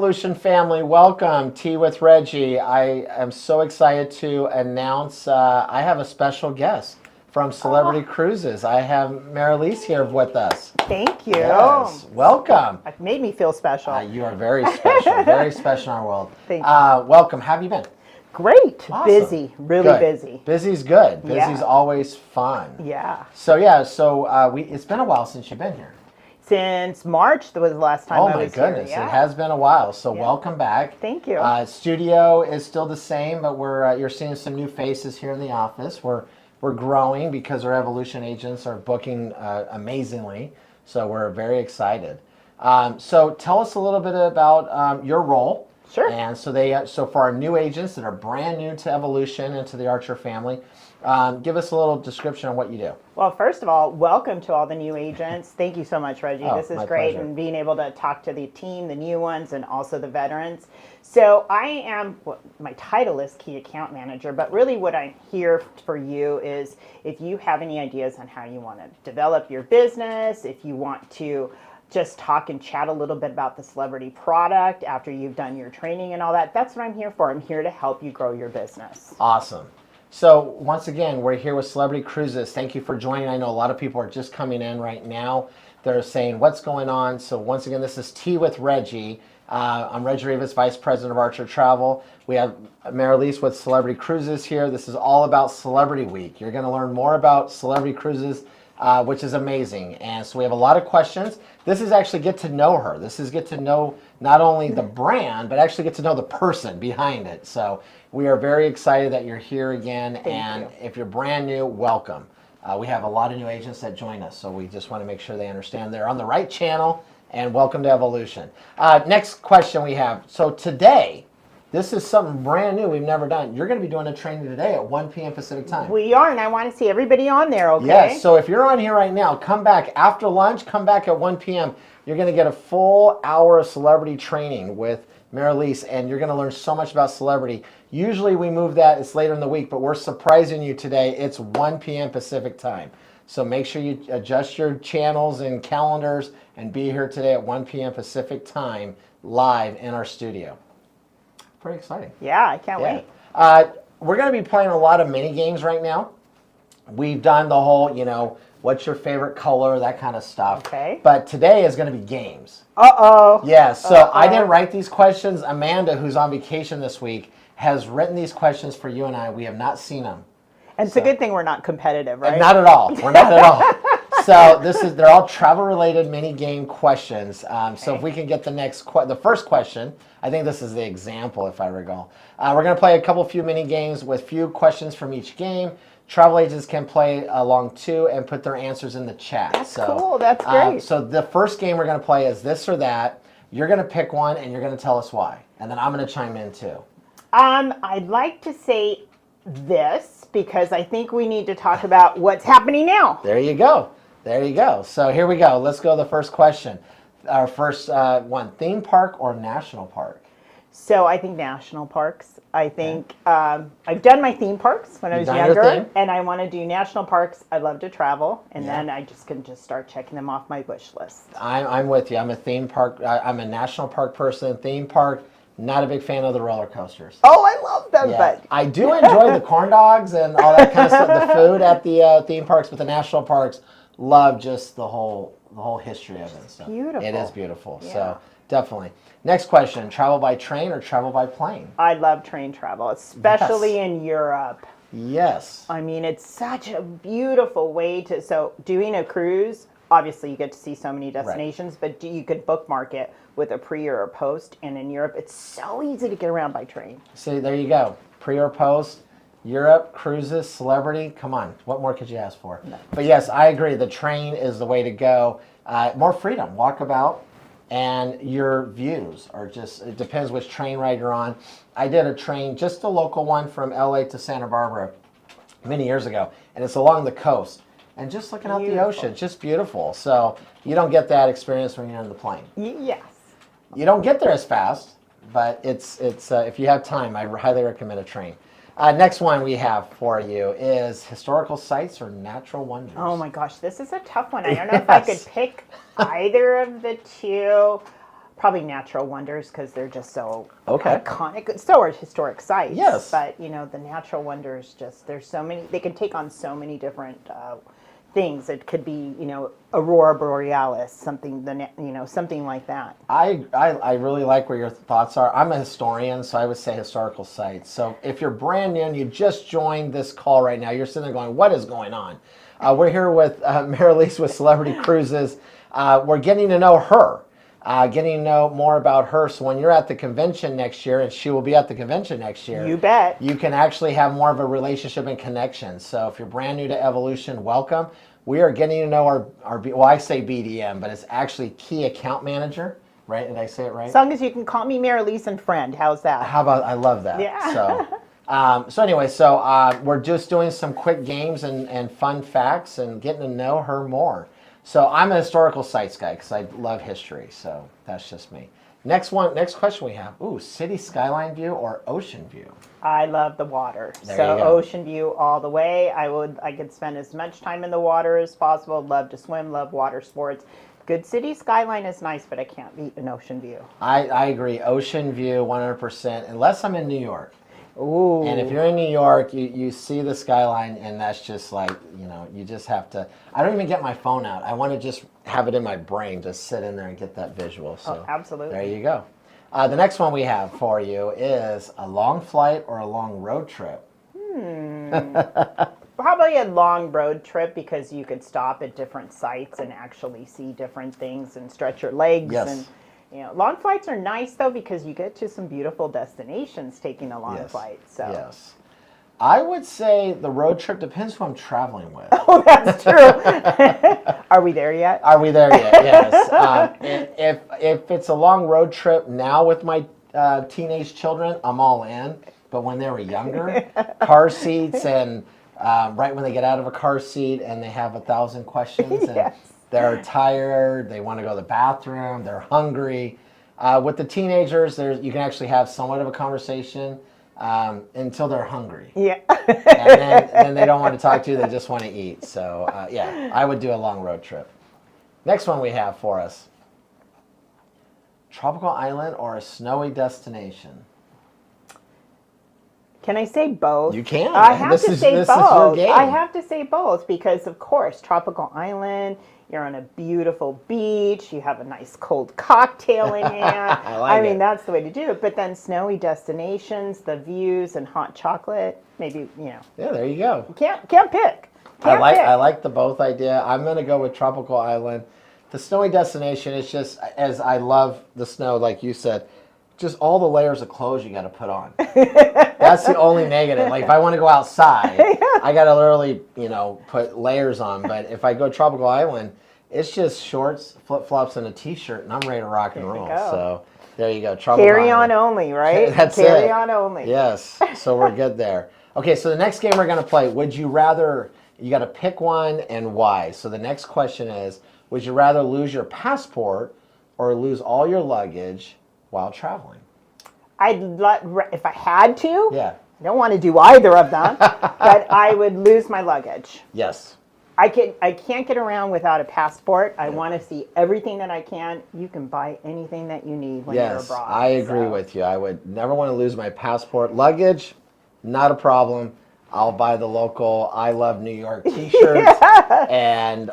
Evolution family, welcome. Tea with Reggie. I am so excited to announce I have a special guest from Celebrity Cruises. I have Marilys here with us. Thank you. Yes, welcome. It made me feel special. You are very very special in our world. Thank you. Welcome. How have you been? Great. Awesome. Busy. Really Good. busy. Busy's good. Yeah. Busy's always fun. Yeah. So it's been a while since you've been here. Since March was the last time I was here. Oh my goodness, Yeah. it has been a while. So Yeah. welcome back. Thank you. Studio is still the same, but you're seeing some new faces here in the office. We're growing because our Evolution agents are booking amazingly. So we're very excited. So tell us a little bit about your role. Sure. And so for our new agents that are brand new to Evolution and to the Archer family, give us a little description on what you do. Well, first of all, welcome to all the new agents. Thank you so much, Reggie. Oh, this is my great, pleasure. and being able to talk to the team, the new ones, and also the veterans. So my title is Key Account Manager, but really what I'm here for you is if you have any ideas on how you want to develop your business, if you want to just talk and chat a little bit about the celebrity product after you've done your training and all that, that's what I'm here for. I'm here to help you grow your business. Awesome. So once again, we're here with Celebrity Cruises. Thank you for joining. I know a lot of people are just coming in right now. They're saying, what's going on? So once again, this is Tea with Reggie. I'm Reggie Rivas, Vice President of Archer Travel. We have Marilys with Celebrity Cruises here. This is all about Celebrity Week. You're going to learn more about Celebrity Cruises, which is amazing. And so we have a lot of questions. This is actually get to know her. This is get to know not only the brand, but actually get to know the person behind it. So we are very excited that you're here again. Thank you. If you're brand new, welcome. We have a lot of new agents that join us, so we just want to make sure they understand they're on the right channel, and welcome to Evolution. Next question we have. So today, this is something brand new we've never done. You're going to be doing a training today at 1 p.m. Pacific time. We are, and I want to see everybody on there, okay? Yes, so if you're on here right now, come back after lunch, come back at 1 p.m. You're going to get a full hour of celebrity training with Marilys, and you're going to learn so much about celebrity. Usually we move that, it's later in the week, but we're surprising you today. It's 1 p.m. Pacific time. So make sure you adjust your channels and calendars and be here today at 1 p.m. Pacific time live in our studio. Pretty exciting. Yeah, I can't wait. We're going to be playing a lot of mini games right now. We've done the whole, what's your favorite color, that kind of stuff. Okay. But today is going to be games. Uh-oh. Yeah, so I didn't write these questions. Amanda, who's on vacation this week, has written these questions for you and I. We have not seen them. And it's a good thing we're not competitive, right? Not at all. We're not at all. So they're all travel-related mini game questions. So if we can get the first question, I think this is the example, if I recall. We're going to play a few mini games with few questions from each game. Travel agents can play along too and put their answers in the chat. That's cool. That's great. So the first game we're going to play is this or that. You're going to pick one and you're going to tell us why. And then I'm going to chime in too. I'd like to say this because I think we need to talk about what's happening now. There you go. There you go. So here we go. Let's go to the first question. Our first one, theme park or national park? So I think national parks. I think I've done my theme parks when I was You've done your younger, thing. and I want to do national parks. I love to travel, and then I can start checking them off my wish list. I'm with you. I'm a theme park. I'm a national park person. Theme park, not a big fan of the roller coasters. Oh, I love them, Yeah. but I do enjoy the corn dogs and all that kind of stuff, the food at the theme parks, but the national parks, love just the whole history of it. So beautiful. It is beautiful. Yeah. So definitely. Next question, travel by train or travel by plane? I love train travel, especially in Europe. Yes. I mean, it's such a beautiful way so doing a cruise, obviously you get to see so many destinations, but you could bookmark it with a pre or a post. And in Europe, it's so easy to get around by train. See, there you go. Pre or post, Europe, cruises, celebrity. Come on. What more could you ask for? No. But yes, I agree. The train is the way to go. More freedom, walk about. And your views are it depends which train ride you're on. I did a train, just a local one from LA to Santa Barbara many years ago, and it's along the coast. And just looking out the ocean, just beautiful. So you don't get that experience when you're on the plane. Yes. You don't get there as fast, but it's if you have time, I highly recommend a train. Next one we have for you is historical sites or natural wonders. Oh my gosh, this is a tough one. I don't know if I could pick either of the two. Probably natural wonders because they're just so Okay. iconic. So are historic sites. Yes. But, the natural wonders, just there's so many, they can take on so many different things. It could be, aurora borealis, something, something like that. I really like where your thoughts are. I'm a historian, so I would say historical sites. So if you're brand new and you just joined this call right now, you're sitting there going, what is going on? We're here with Marilys with Celebrity Cruises. We're getting to know her. Getting to know more about her. So when you're at the convention next year, and she will be at the convention next year, You bet. you can actually have more of a relationship and connection. So if you're brand new to Evolution, welcome. We are getting to know well, I say BDM, but it's actually Key Account Manager, right? Did I say it right? As long as you can call me Marilys and friend. How's that? How about, I love that. Yeah. So we're just doing some quick games and fun facts and getting to know her more. So I'm a historical sites guy because I love history. So that's just me. Next question we have. Ooh, city skyline view or ocean view? I love the water. There So you go. ocean view all the way. I could spend as much time in the water as possible. Love to swim, love water sports. Good city skyline is nice, but I can't beat an ocean view. I agree. Ocean view 100%, unless I'm in New York. Ooh. And if you're in New York, you see the skyline, and that's just like, you just have to. I don't even get my phone out. I want to just have it in my brain, just sit in there and get that visual. So absolutely. There you go. The next one we have for you is a long flight or a long road trip. Probably a long road trip because you could stop at different sites and actually see different things and stretch your legs. Yes. And long flights are nice though because you get to some beautiful destinations taking a long flight. So yes. I would say the road trip depends who I'm traveling with. Oh, that's true. Are we there yet? Are we there yet? Yes. If it's a long road trip now with my teenage children, I'm all in. But when they were younger, car seats and right when they get out of a car seat and they have 1,000 questions and they're tired, they want to go to the bathroom, they're hungry. With the teenagers, you can actually have somewhat of a conversation until they're hungry. Yeah. And then they don't want to talk to you, they just want to eat. So I would do a long road trip. Next one we have for us. Tropical island or a snowy destination? Can I say both? You can. I have to say this both. is your game. I have to say both because, of course, tropical island. You're on a beautiful beach. You have a nice cold cocktail in hand. I mean, that's the way to do it. But then snowy destinations, the views, and hot chocolate. Maybe Yeah, there you go. Can't pick. I like the both idea. I'm going to go with tropical island. The snowy destination is just, as I love the snow, like you said, just all the layers of clothes you got to put on. That's the only negative. Like if I want to go outside, I got to literally, put layers on. But if I go tropical island, it's just shorts, flip-flops, and a t-shirt, and I'm ready to rock and roll. So there you go. Tropical Carry on island. only, right? That's Carry it. on only. Yes. So we're good there. Okay, so the next game we're going to play, would you rather, you got to pick one and why. So the next question is, would you rather lose your passport or lose all your luggage while traveling? If I had to. Yeah. I don't want to do either of them, but I would lose my luggage. Yes. I can't get around without a passport. I want to see everything that I can. You can buy anything that you need when you're abroad. I agree with you. I would never want to lose my passport. Luggage, not a problem. I'll buy the local I love New York t-shirts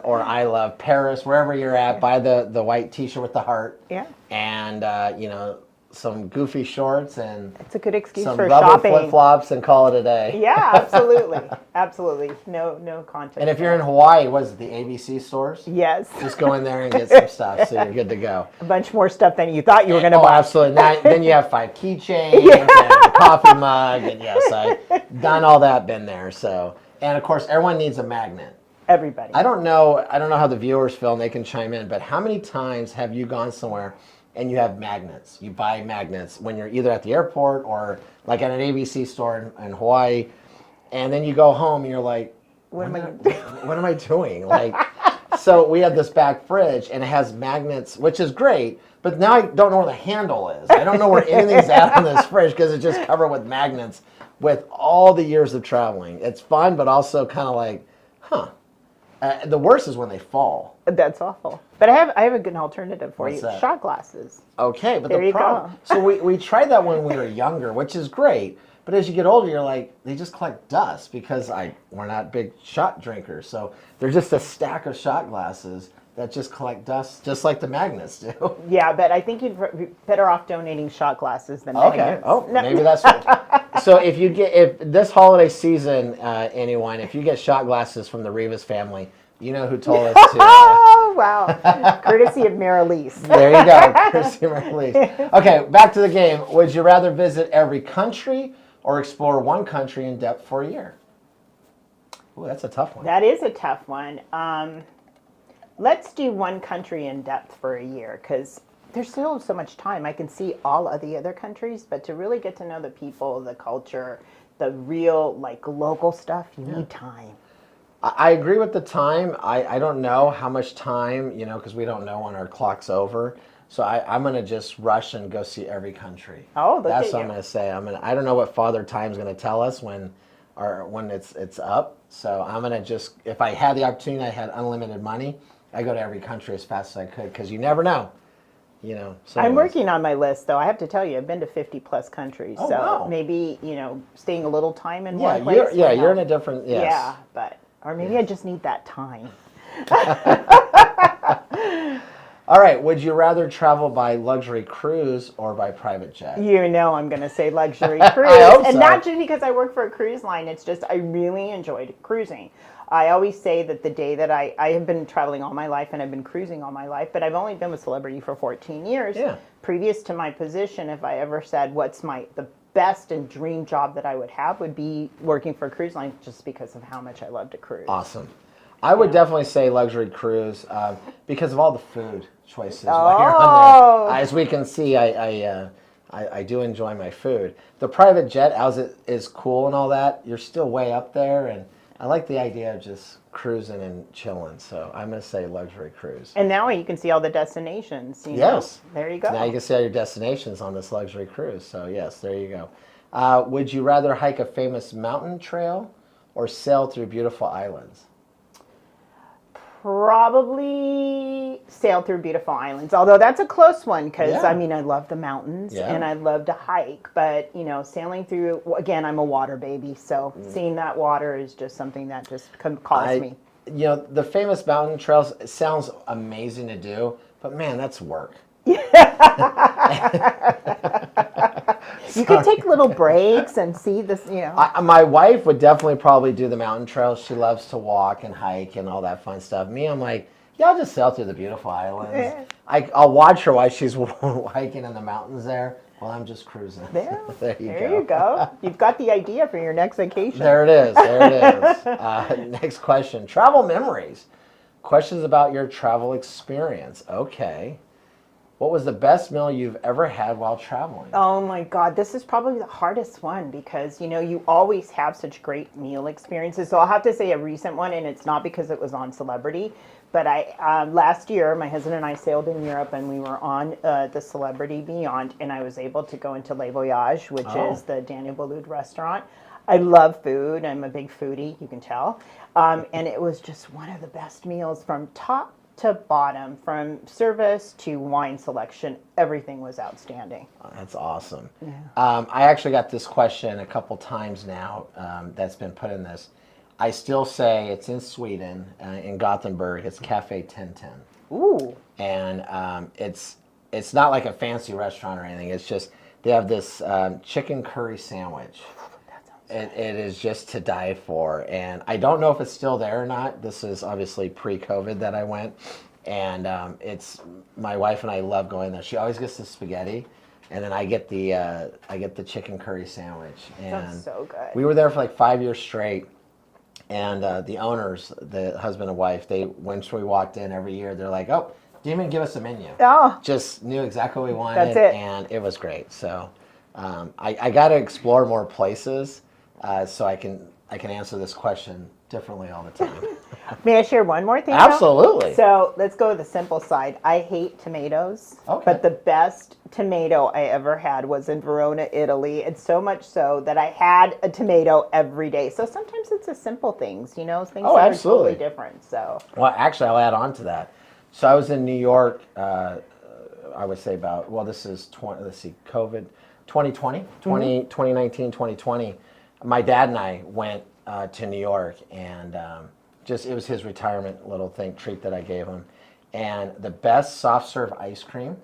or I love Paris, wherever you're at, buy the white t-shirt with the heart. Yeah. And some goofy shorts and it's a good excuse some for rubber shopping. flip-flops and call it a day. Yeah, absolutely. Absolutely. No context. And if you're in Hawaii, what is it, the ABC stores? Yes. Just go in there and get some stuff so you're good to go. A bunch more stuff than you thought you were going to buy. Oh, absolutely. Then you have 5 keychains and a coffee mug. And yes, I've done all that, been there. So, and of course, everyone needs a magnet. Everybody. I don't know how the viewers feel, and they can chime in, but how many times have you gone somewhere and you have magnets? You buy magnets when you're either at the airport or like at an ABC store in Hawaii, and then you go home and you're like, what am I doing? Like, so we have this back fridge and it has magnets, which is great, but now I don't know where the handle is. I don't know where anything's at on this fridge because it's just covered with magnets with all the years of traveling. It's fun, but also kind of like, The worst is when they fall. That's awful. But I have a good alternative for What's you. that? Shot glasses. Okay, but There the you problem. go. So we tried that when we were younger, which is great. But as you get older, you're like, they just collect dust because we're not big shot drinkers. So they're just a stack of shot glasses that just collect dust, just like the magnets do. Yeah, but I think you'd be better off donating shot glasses than Okay. magnets. Oh, No. maybe that's what. So if this holiday season, anyone, if you get shot glasses from the Rivas family, you know who told us to. Oh, wow. Courtesy of Marilys. There you go. Courtesy of Marilys. Okay, back to the game. Would you rather visit every country or explore one country in depth for a year? Ooh, that's a tough one. That is a tough one. Let's do one country in depth for a year because there's still so much time. I can see all of the other countries, but to really get to know the people, the culture, the real like local stuff, you need time. I agree with the time. I don't know how much time, because we don't know when our clock's over. So I'm going to just rush and go see every country. Oh, look That's at what you. I'm going to say. I don't know what Father Time's going to tell us when it's up. So I'm going to just, if I had the opportunity, I had unlimited money, I go to every country as fast as I could because you never know. So I'm working on my list, though. I have to tell you, I've been to 50 plus countries. Oh, so wow. maybe, staying a little time in one place. You're in a different, yes. Yeah, or maybe I just need that time. All right, would you rather travel by luxury cruise or by private jet? You know I'm going to say luxury cruise. I hope And so. not just because I work for a cruise line. It's just I really enjoyed cruising. I always say that the day that I have been traveling all my life and I've been cruising all my life, but I've only been with Celebrity for 14 years. Yeah. Previous to my position, if I ever said what's the best and dream job that I would have would be working for a cruise line just because of how much I love to cruise. Awesome. I would definitely say luxury cruise because of all the food choices while you're on there. As we can see, I do enjoy my food. The private jet, as it is cool and all that, you're still way up there, and I like the idea of just cruising and chilling. So I'm going to say luxury cruise. And now you can see all the destinations. Yes. There you go. Now you can see all your destinations on this luxury cruise. So yes, there you go. Would you rather hike a famous mountain trail or sail through beautiful islands? Probably sail through beautiful islands, although that's a close one because Yeah. I love the mountains and I love to hike, but sailing through, again, I'm a water baby, so seeing that water is just something that just calls me. The famous mountain trails, it sounds amazing to do, but man, that's work. You could take little breaks and see this, My wife would definitely probably do the mountain trails. She loves to walk and hike and all that fun stuff. Me, I'm like, yeah, I'll just sail through the beautiful islands. I'll watch her while she's hiking in the mountains there while I'm just cruising. There you you go. You've got the idea for your next vacation. There it is. Next question. Travel memories. Questions about your travel experience. Okay. What was the best meal you've ever had while traveling? Oh my God, this is probably the hardest one because, you always have such great meal experiences. So I'll have to say a recent one, and it's not because it was on Celebrity, but last year, my husband and I sailed in Europe and we were on the Celebrity Beyond, and I was able to go into Le Voyage, which is the Daniel Boulud restaurant. I love food. I'm a big foodie, you can tell. And it was just one of the best meals from top to bottom, from service to wine selection. Everything was outstanding. That's awesome. Yeah. I actually got this question a couple times now that's been put in this. I still say it's in Sweden, in Gothenburg. It's Cafe 1010. Ooh. And it's not like a fancy restaurant or anything. It's just they have this chicken curry sandwich. It is just to die for, and I don't know if it's still there or not. This is obviously pre-COVID that I went, and it's my wife and I love going there. She always gets the spaghetti, and then I get the chicken curry sandwich. And Sounds so good. we were there for like 5 years straight, and the owners, the husband and wife, once we walked in every year, they're like, "Oh, didn't even give us a menu. Oh. Just knew exactly what we wanted." That's it. And it was great. So I got to explore more places. So I can answer this question differently all the time. May I share one more thing? though? Absolutely. So let's go to the simple side. I hate tomatoes, Okay. but the best tomato I ever had was in Verona, Italy. And so much so that I had a tomato every day. So sometimes it's the simple things, things Oh, that absolutely. are totally different. So Well, actually, I'll add on to that. So I was in New York, I would say this is COVID, 2020, 2019, 2020. My dad and I went to New York, and it was his retirement little treat that I gave him. And the best soft serve ice cream,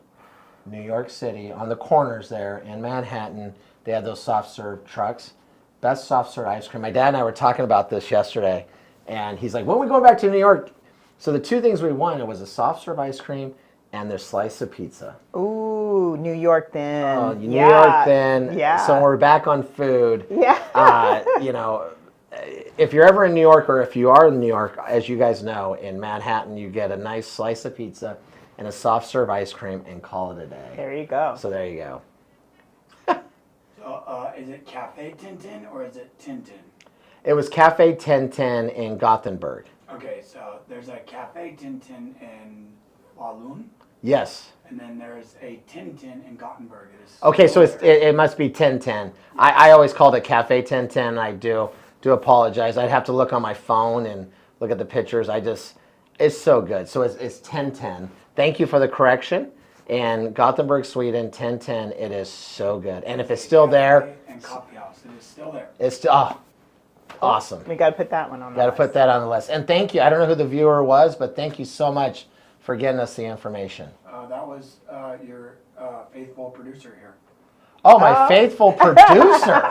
New York City, on the corners there in Manhattan, they had those soft serve trucks. Best soft serve ice cream. My dad and I were talking about this yesterday, and he's like, when we go back to New York, so the two things we wanted was a soft serve ice cream and their slice of pizza. ooh, New York then. Oh, New York then. Yeah. So we're back on food. Yeah. If you're ever in New York, or if you are in New York, as you guys know, in Manhattan, you get a nice slice of pizza and a soft serve ice cream and call it a day. There you go. So there you go. So is it Cafe Tintin or is it Tintin? It was Cafe 1010 in Gothenburg. Okay, so there's a Cafe Tintin in Walloon, Yes. and then there's a Tintin in Gothenburg. It is Okay, so still there. it must be 1010. I always called it Cafe 1010. I do apologize. I'd have to look on my phone and look at the pictures. It's so good. So it's 1010. Thank you for the correction. And Gothenburg, Sweden, 1010. It is so good. And if it's still there, Cafe and Coffee House. It is still there. it's still awesome. We got to put that one on the Got to list. put that on the list. And thank you. I don't know who the viewer was, but thank you so much for getting us the information. That was your faithful producer here. Oh, my faithful producer.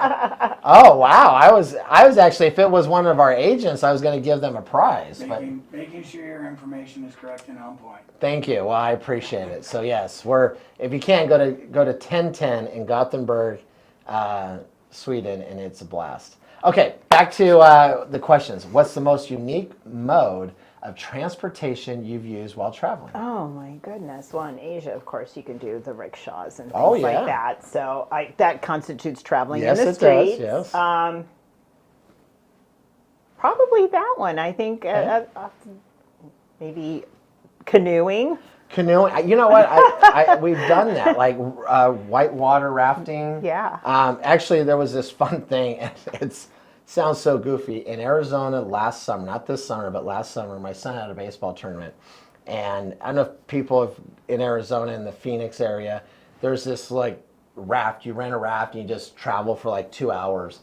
Oh, wow. I was actually, if it was one of our agents, I was going to give them a prize. But Making sure your information is correct and on point. thank you. Well, I appreciate it. So yes, if you can, go to 1010 in Gothenburg, Sweden, and it's a blast. Okay, back to the questions. What's the most unique mode of transportation you've used while traveling? Oh my goodness. Well, in Asia, of course, you can do the rickshaws and things Oh, yeah. like that. So that constitutes traveling Yes, in the it does, streets. yes. Probably that one. I think maybe canoeing. Canoeing. You know what? We've done that, like whitewater rafting. Yeah. Actually, there was this fun thing, and it sounds so goofy. In Arizona last summer, not this summer, but last summer, my son had a baseball tournament. And I don't know if people in Arizona, in the Phoenix area, there's this like raft. You rent a raft and you just travel for like 2 hours.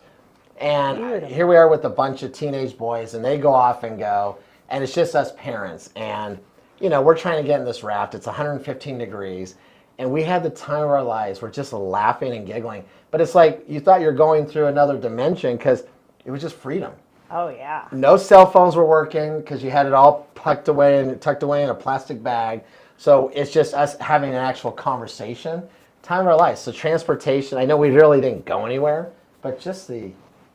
And Beautiful. here we are with a bunch of teenage boys, and they go off and go, and it's just us parents. And we're trying to get in this raft. It's 115 degrees, and we had the time of our lives. We're just laughing and giggling. But it's like you thought you're going through another dimension because it was just freedom. Oh yeah. No cell phones were working because you had it all tucked away in a plastic bag. So it's just us having an actual conversation. Time of our lives. So transportation, I know we really didn't go anywhere, but just the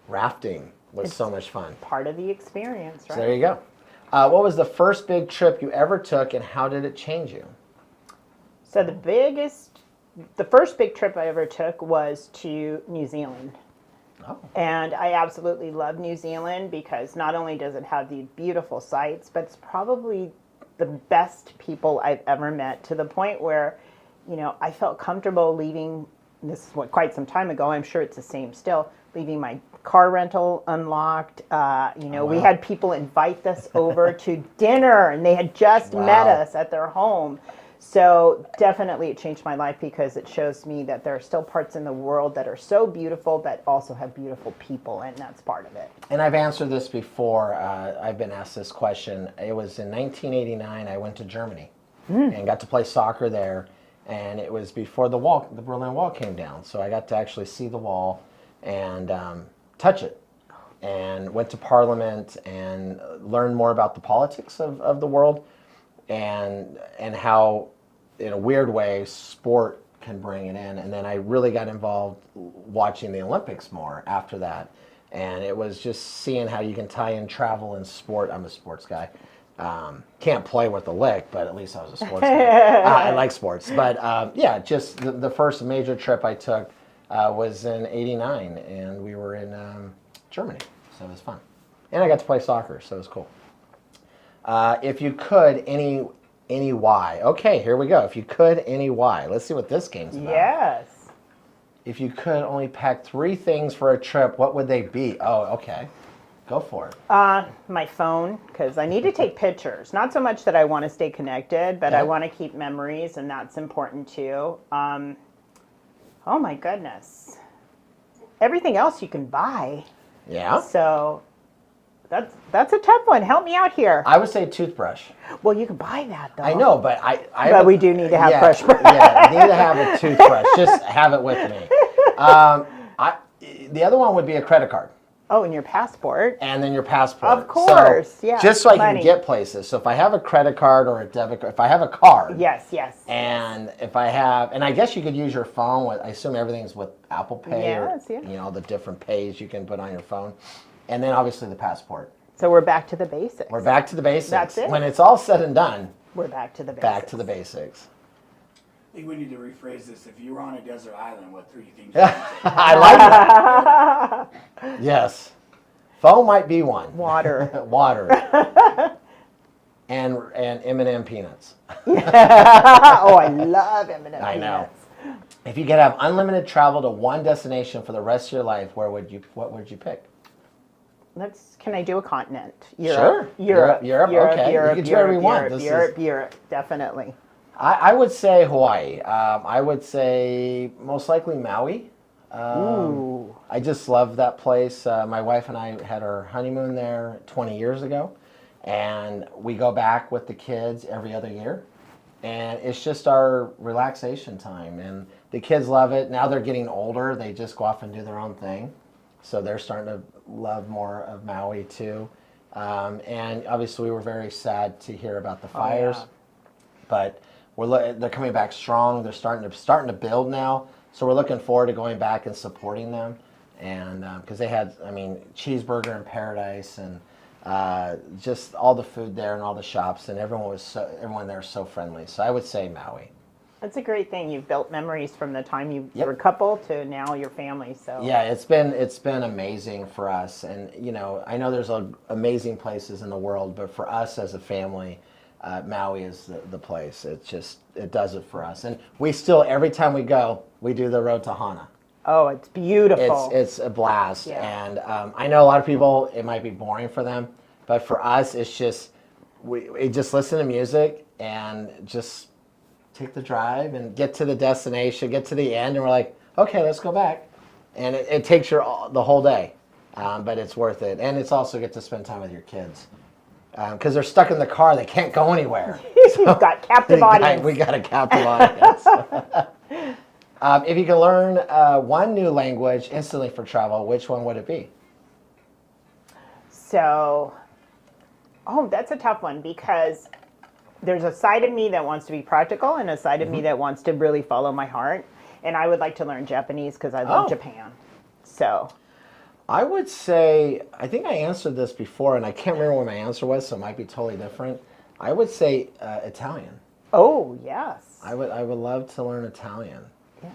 rafting was so much fun. Part of the experience, right? So there you go. What was the first big trip you ever took, and how did it change you? So the first big trip I ever took was to New Zealand. Oh. And I absolutely love New Zealand because not only does it have these beautiful sights, but it's probably the best people I've ever met, to the point where, I felt comfortable leaving. This is quite some time ago. I'm sure it's the same still. Leaving my car rental unlocked. We had people invite us over to dinner, and they had just met Wow. us at their home. So definitely it changed my life because it shows me that there are still parts in the world that are so beautiful that also have beautiful people, and that's part of it. And I've answered this before. I've been asked this question. It was in 1989. I went to Germany and got to play soccer there. And it was before the Berlin Wall came down. So I got to actually see the wall and touch it. And went to Parliament and learned more about the politics of the world and how, in a weird way, sport can bring it in. And then I really got involved watching the Olympics more after that. And it was just seeing how you can tie in travel and sport. I'm a sports guy. Can't play with a lick, but at least I was a sports guy. I like sports. But just the first major trip I took was in '89, and we were in Germany. So it was fun. And I got to play soccer, so it was cool. If you could, any why. Okay, here we go. If you could, any why. Let's see what this game's about. Yes. If you could only pack 3 things for a trip, what would they be? Oh, okay. Go for it. My phone, because I need to take pictures. Not so much that I want to stay connected, but I want to keep memories, and that's important too. Oh my goodness. Everything else you can buy. Yeah? So that's a tough one. Help me out here. I would say toothbrush. Well, you can buy that though. I know, but But we do need to have fresh breath. Yeah, need to have a toothbrush. Just have it with me. The other one would be a credit card. Oh, and your passport. And then your passport. Of course, so, yeah. Just so I Money. can get places. So if I have a credit card or a debit card, if I have a card. Yes. And if I have, and I guess you could use your phone with, I assume everything's with Apple Pay Yes, or, yeah. the different pays you can put on your phone. And then obviously the passport. So we're back to the basics. We're back to the basics. That's it. When it's all said and done, We're back to the basics. back to the basics. I think we need to rephrase this. If you were on a desert island, what 3 things would you take? I like that. Yes. Phone might be one. Water. Water. and M&M peanuts. Oh, I love M&M peanuts. I know. If you could have unlimited travel to one destination for the rest of your life, what would you pick? Can I do a continent? Sure. Europe. Okay. You can do whatever you want. Europe, definitely. I would say Hawaii. I would say most likely Maui. Ooh. I just love that place. My wife and I had our honeymoon there 20 years ago, and we go back with the kids every other year, and it's just our relaxation time, and the kids love it. Now they're getting older. They just go off and do their own thing, so they're starting to love more of Maui too. And obviously we were very sad to hear about the fires, but they're coming back strong. They're starting to build now. So we're looking forward to going back and supporting them, and because they had, cheeseburger in paradise, and just all the food there and all the shops, and everyone there is so friendly. So I would say Maui. That's a great thing. You've built memories from the time you were a couple to now your family. So yeah, it's been amazing for us, and I know there's amazing places in the world, but for us as a family, Maui is the place. It does it for us, and we still, every time we go, we do the road to Hana. Oh, it's beautiful. It's a blast, Yeah. and I know a lot of people, it might be boring for them, but for us, it's just we just listen to music and just take the drive and get to the destination, get to the end, and we're like, okay, let's go back, and it takes the whole day, but it's worth it, and it's also get to spend time with your kids. Because they're stuck in the car, they can't go anywhere. You've got captive audience. We got a captive audience. If you could learn one new language instantly for travel, which one would it be? So, that's a tough one because there's a side of me that wants to be practical and a side of me that wants to really follow my heart. And I would like to learn Japanese because I love Japan. So. I would say, I think I answered this before, and I can't remember what my answer was, so it might be totally different. I would say Italian. Oh, yes. I would love to learn Italian. Yeah.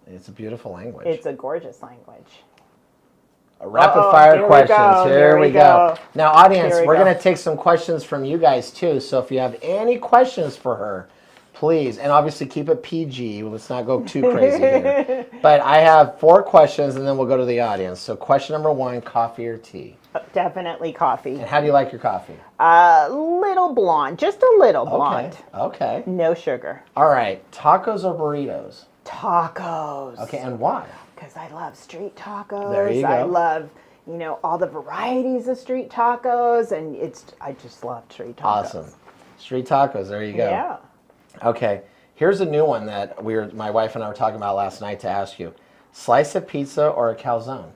It's a beautiful language. It's a gorgeous language. Rapid fire questions. Here we go. Now, audience, Here we we're go. going to take some questions from you guys too. So if you have any questions for her, please, and obviously keep it PG. Let's not go too crazy here. But I have 4 questions, and then we'll go to the audience. So question number 1, coffee or tea? Definitely coffee. And how do you like your coffee? Little blonde, just a little blonde. Okay. No sugar. All right. Tacos or burritos? Tacos. Okay, and why? Because I love street tacos. There you go. I love, all the varieties of street tacos, and I just love street tacos. Awesome. Street tacos. There you go. Yeah. Okay, here's a new one that my wife and I were talking about last night to ask you. Slice of pizza or a calzone?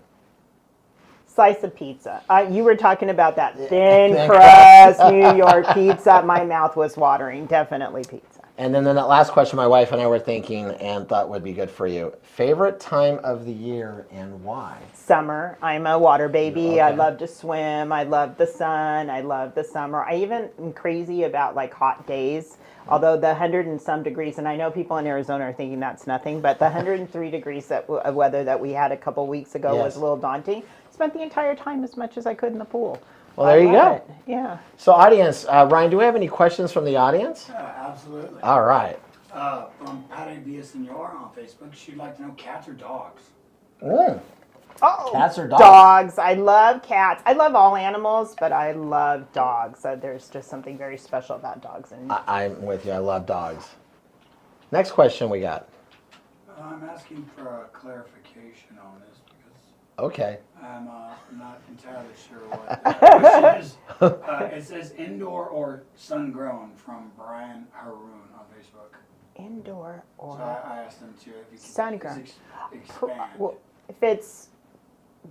Slice of pizza. You were talking about that thin crust New York pizza. My mouth was watering. Definitely pizza. And then that last question my wife and I were thinking and thought would be good for you. Favorite time of the year and why? Summer. I'm a water baby. Okay. I love to swim. I love the sun. I love the summer. I even am crazy about hot days. Although the 100 and some degrees, and I know people in Arizona are thinking that's nothing, but the 103 degrees of weather that we had a couple weeks ago was a little daunting. spent the entire time as much as I could in the pool. Well, there you I love go. it. Yeah. So audience, Ryan, do we have any questions from the audience? Absolutely. All right. From Patty Villasenor on Facebook, she'd like to know cats or dogs. Mm. Oh, Cats or dogs? Dogs. I love cats. I love all animals, but I love dogs. There's just something very special about dogs. And I'm with you. I love dogs. Next question we got. I'm asking for a clarification on this because Okay. I'm not entirely sure what the question is. It says indoor or sun-grown from Brian Haroon on Facebook. indoor or So I asked them to if you could sun-grown. expand. Well, if it's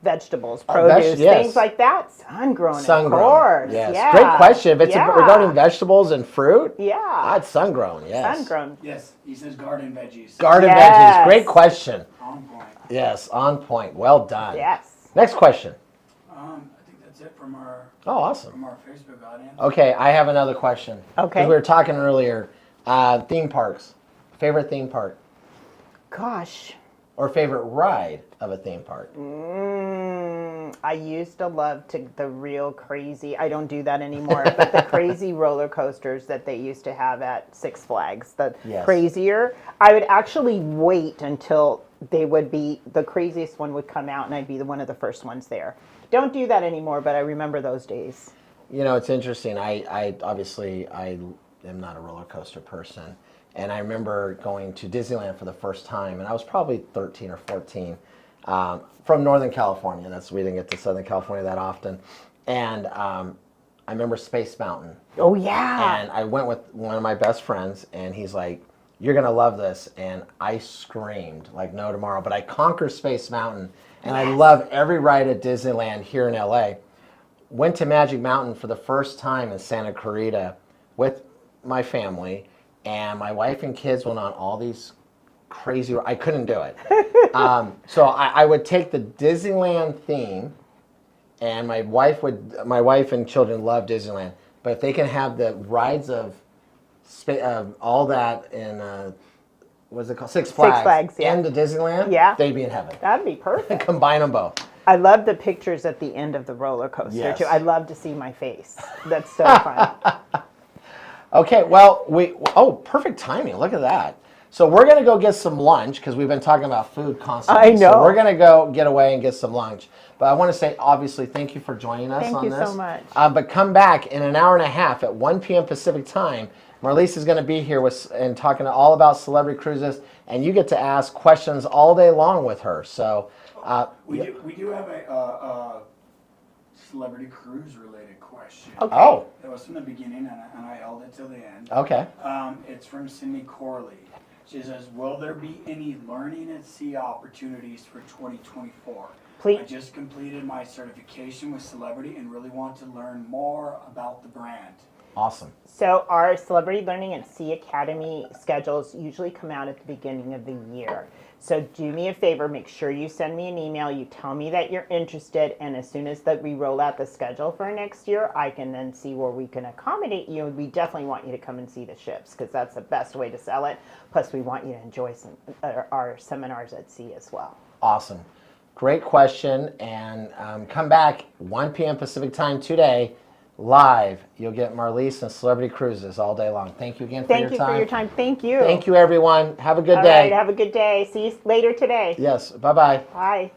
vegetables, Oh, produce, yes. things like that, sun-grown, Sun-grown. of course. Yes. Yeah. Great question. If it's Yeah. regarding vegetables and fruit, Yeah. it's sun-grown. Yes. Sun-grown. Yes, he says garden veggies. Garden Yes. veggies. Great question. On point. Yes, on point. Well done. Yes. Next question. I think that's it from our Oh, awesome. Facebook audience. Okay, I have another question. Okay. Because we were talking earlier. Theme parks. Favorite theme park? Gosh. Or favorite ride of a theme park? I used to love the real crazy, I don't do that anymore, but the crazy roller coasters that they used to have at Six Flags, the Yes. crazier. I would actually wait until they would be, the craziest one would come out and I'd be one of the first ones there. Don't do that anymore, but I remember those days. You know, it's interesting. I obviously I am not a roller coaster person, and I remember going to Disneyland for the first time, and I was probably 13 or 14, from Northern California. We didn't get to Southern California that often, and I remember Space Mountain, Oh, yeah. and I went with one of my best friends, and he's like, "You're gonna love this," and I screamed like no tomorrow. But I conquered Space Mountain, and I love every ride at Disneyland here in LA. Went to Magic Mountain for the first time in Santa Clarita with my family, and my wife and kids went on all these crazy. I couldn't do it, so I would take the Disneyland theme, and my wife and children love Disneyland. But if they can have the rides of all that in what's it called, Six Flags, Six Flags, yeah. and the Disneyland, Yeah. they'd be in heaven. That'd be perfect. Combine them both. I love the pictures at the end of the roller coaster, Yes. too. I love to see my face. That's so fun. Okay, well, perfect timing. Look at that. So we're going to go get some lunch because we've been talking about food constantly. I know. So we're going to go get away and get some lunch. But I want to say, obviously, thank you for joining us Thank on you this. so much. But come back in an hour and a half at 1 p.m. Pacific time. Marilys is going to be here and talking all about celebrity cruises, and you get to ask questions all day long with her. So We do have a celebrity cruise related question. Okay. Oh, That was from the beginning, and I held it till the end. okay. It's from Cindy Corley. She says, "Will there be any learning at sea opportunities for 2024? Please. I just completed my certification with Celebrity and really want to learn more about the brand." Awesome. So our Celebrity Learning at Sea Academy schedules usually come out at the beginning of the year. So do me a favor, make sure you send me an email, you tell me that you're interested, and as soon as we roll out the schedule for next year, I can then see where we can accommodate you. We definitely want you to come and see the ships because that's the best way to sell it. Plus, we want you to enjoy our seminars at sea as well. Awesome. Great question. And come back 1 p.m. Pacific time today. Live, you'll get Marilys and Celebrity Cruises all day long. Thank you again for your time. Thank you for your time. Thank you. Thank you, everyone. Have a good All day. right, have a good day. See you later today. Yes, bye-bye. Bye.